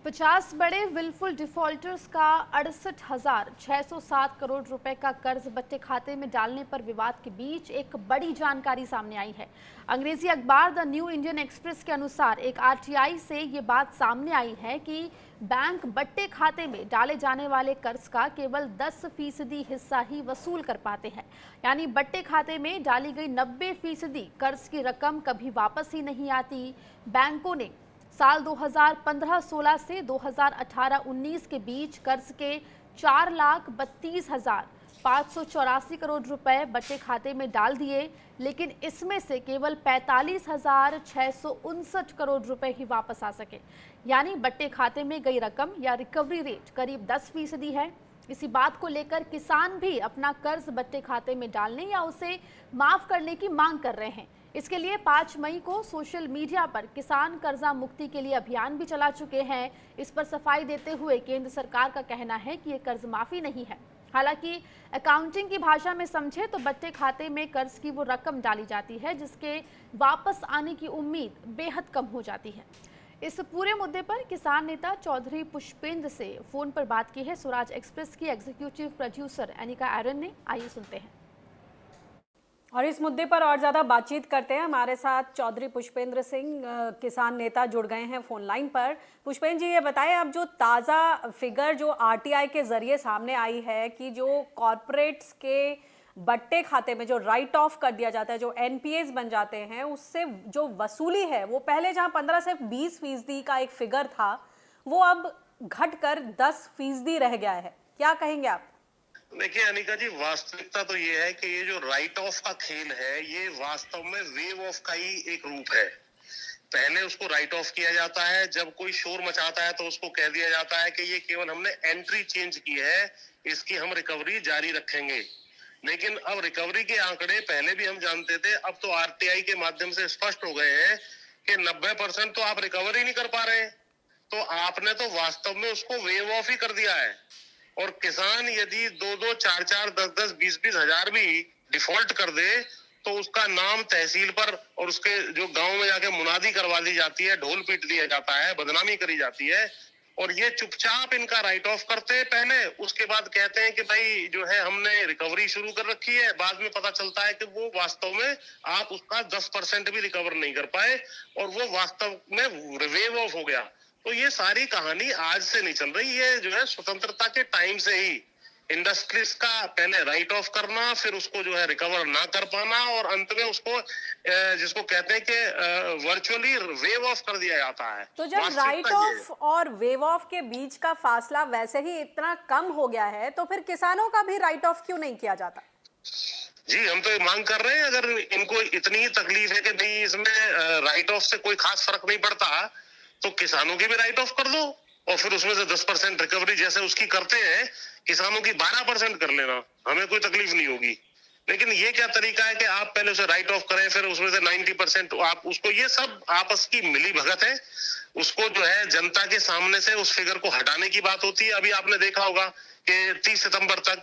50 बड़े wilful defaulters का 68,607 करोड़ रुपए का कर्ज बट्टे खाते में डालने पर विवाद के बीच एक बड़ी जानकारी सामने आई है। अंग्रेजी अखबार द न्यू इंडियन एक्सप्रेस के अनुसार एक आरटीआई से ये बात सामने आई है कि बैंक बट्टे खाते में डाले जाने वाले कर्ज का केवल 10% हिस्सा ही वसूल कर पाते हैं। यानी बट्टे खाते में डाली गई 90% कर्ज की रकम कभी वापस ही नहीं आती। बैंकों ने साल 2015-16 से 2018-19 के बीच कर्ज के 4,32,584 करोड़ रुपए बट्टे खाते में डाल दिए, लेकिन इसमें से केवल 45,659 करोड़ रुपए ही वापस आ सके। यानी बट्टे खाते में गई रकम या रिकवरी रेट करीब 10% है। इसी बात को लेकर किसान भी अपना कर्ज बट्टे खाते में डालने या उसे माफ करने की मांग कर रहे हैं। इसके लिए 5 मई को सोशल मीडिया पर किसान कर्जा मुक्ति के लिए अभियान भी चला चुके हैं। इस पर सफाई देते हुए केंद्र सरकार का कहना है कि ये कर्ज माफी नहीं है। हालांकि अकाउंटिंग की भाषा में समझे तो बट्टे खाते में कर्ज की वो रकम डाली जाती है जिसके वापस आने की उम्मीद बेहद कम हो जाती है। इस पूरे मुद्दे पर किसान नेता चौधरी पुष्पेंद्र से फोन पर बात की है स्वराज एक्सप्रेस की एग्जीक्यूटिव प्रोड्यूसर अनिका एरन ने। आइए सुनते हैं और इस मुद्दे पर और ज्यादा बातचीत करते हैं। हमारे साथ चौधरी पुष्पेंद्र सिंह किसान नेता जुड़ गए हैं फोन लाइन पर। पुष्पेंद्र जी, ये बताएं, अब जो ताज़ा फिगर जो आरटीआई के जरिए सामने आई है कि जो कॉरपोरेट्स के बट्टे खाते में जो राइट ऑफ कर दिया जाता है, जो एनपीएस बन जाते हैं, उससे जो वसूली है वो पहले जहां 15 से 20% का एक फिगर था वो अब घटकर 10% रह गया है। क्या कहेंगे आप? देखिए अनिका जी, वास्तविकता तो ये है कि ये जो राइट ऑफ का खेल है ये वास्तव में वेव ऑफ का ही एक रूप है। पहले उसको राइट ऑफ किया जाता है, जब कोई शोर मचाता है तो उसको कह दिया जाता है कि ये केवल हमने एंट्री चेंज की है, इसकी हम रिकवरी जारी रखेंगे। लेकिन अब रिकवरी के आंकड़े पहले भी हम जानते थे, अब तो आरटीआई के माध्यम से स्पष्ट हो गए हैं कि 90% तो आप रिकवरी नहीं कर पा रहे हैं। तो आपने तो वास्तव में उसको वेव ऑफ ही कर दिया है। और किसान यदि 2-2, 4-4, 10-10, 20-20 हजार भी डिफॉल्ट कर दे तो उसका नाम तहसील पर और उसके जो गांव में जाके मुनादी करवा दी जाती है, ढोल पीट दिया जाता है, बदनामी करी जाती है। और ये चुपचाप इनका राइट ऑफ करते हैं पहले, उसके बाद कहते हैं कि भाई जो है हमने रिकवरी शुरू कर रखी है। बाद में पता चलता है कि वो वास्तव में आप उसका 10% भी रिकवर नहीं कर पाए और वो वास्तव में वेव ऑफ हो गया। तो ये सारी कहानी आज से नहीं चल रही है, जो है स्वतंत्रता के टाइम से ही इंडस्ट्रीज का पहले राइट ऑफ करना, फिर उसको जो है रिकवर ना कर पाना और अंत में उसको जिसको कहते हैं कि वर्चुअली वेव ऑफ कर दिया जाता है। तो जब राइट ऑफ और वेव ऑफ के बीच का फासला वैसे ही इतना कम हो गया है तो फिर किसानों का भी राइट ऑफ क्यों नहीं किया जाता? जी, हम तो ये मांग कर रहे हैं, अगर इनको इतनी ही तकलीफ है कि नहीं इसमें राइट ऑफ से कोई खास फर्क नहीं पड़ता तो किसानों की भी राइट ऑफ कर दो और फिर उसमें से 10% रिकवरी जैसे उसकी करते हैं किसानों की 12% कर लेना, हमें कोई तकलीफ नहीं होगी। लेकिन ये क्या तरीका है कि आप पहले उसे राइट ऑफ करें फिर उसमें से 90% आप उसको, ये सब आपस की मिली भगत है। उसको जो है जनता के सामने से उस फिगर को हटाने की बात होती है। अभी आपने देखा होगा कि 30 सितंबर तक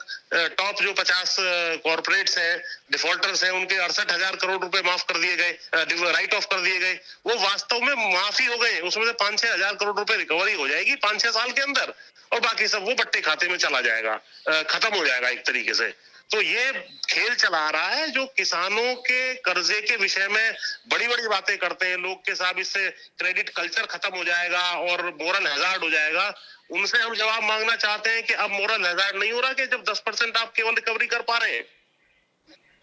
टॉप जो 50 कॉर्पोरेट्स हैं, डिफॉल्टर्स हैं, उनके 68,000 करोड़ रुपए माफ कर दिए गए, राइट ऑफ कर दिए गए। वो वास्तव में माफी हो गए, उसमें से 5-6 हजार करोड़ रुपए रिकवरी हो जाएगी 5-6 साल के अंदर और बाकी सब वो बट्टे खाते में चला जाएगा, खत्म हो जाएगा एक तरीके से। तो ये खेल चला रहा है जो किसानों के कर्जे के विषय में बड़ी बड़ी बातें करते हैं लोग के साथ, इससे क्रेडिट कल्चर खत्म हो जाएगा और मोरल हैजार्ड हो जाएगा। उनसे हम जवाब मांगना चाहते हैं कि अब मोरल हैजार्ड नहीं हो रहा कि जब 10% आप केवल रिकवरी कर पा रहे हैं।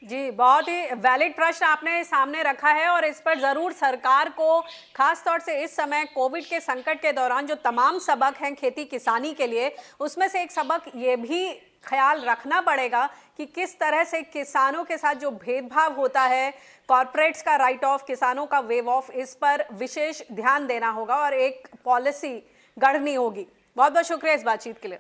जी, बहुत ही वैलिड प्रश्न आपने सामने रखा है और इस पर जरूर सरकार को खास तौर से इस समय कोविड के संकट के दौरान जो तमाम सबक हैं खेती किसानी के लिए, उसमें से एक सबक ये भी ख्याल रखना पड़ेगा कि किस तरह से किसानों के साथ जो भेदभाव होता है, कॉर्पोरेट्स का राइट ऑफ, किसानों का वेव ऑफ, इस पर विशेष ध्यान देना होगा और एक पॉलिसी गढ़नी होगी। बहुत बहुत शुक्रिया इस बातचीत के लिए।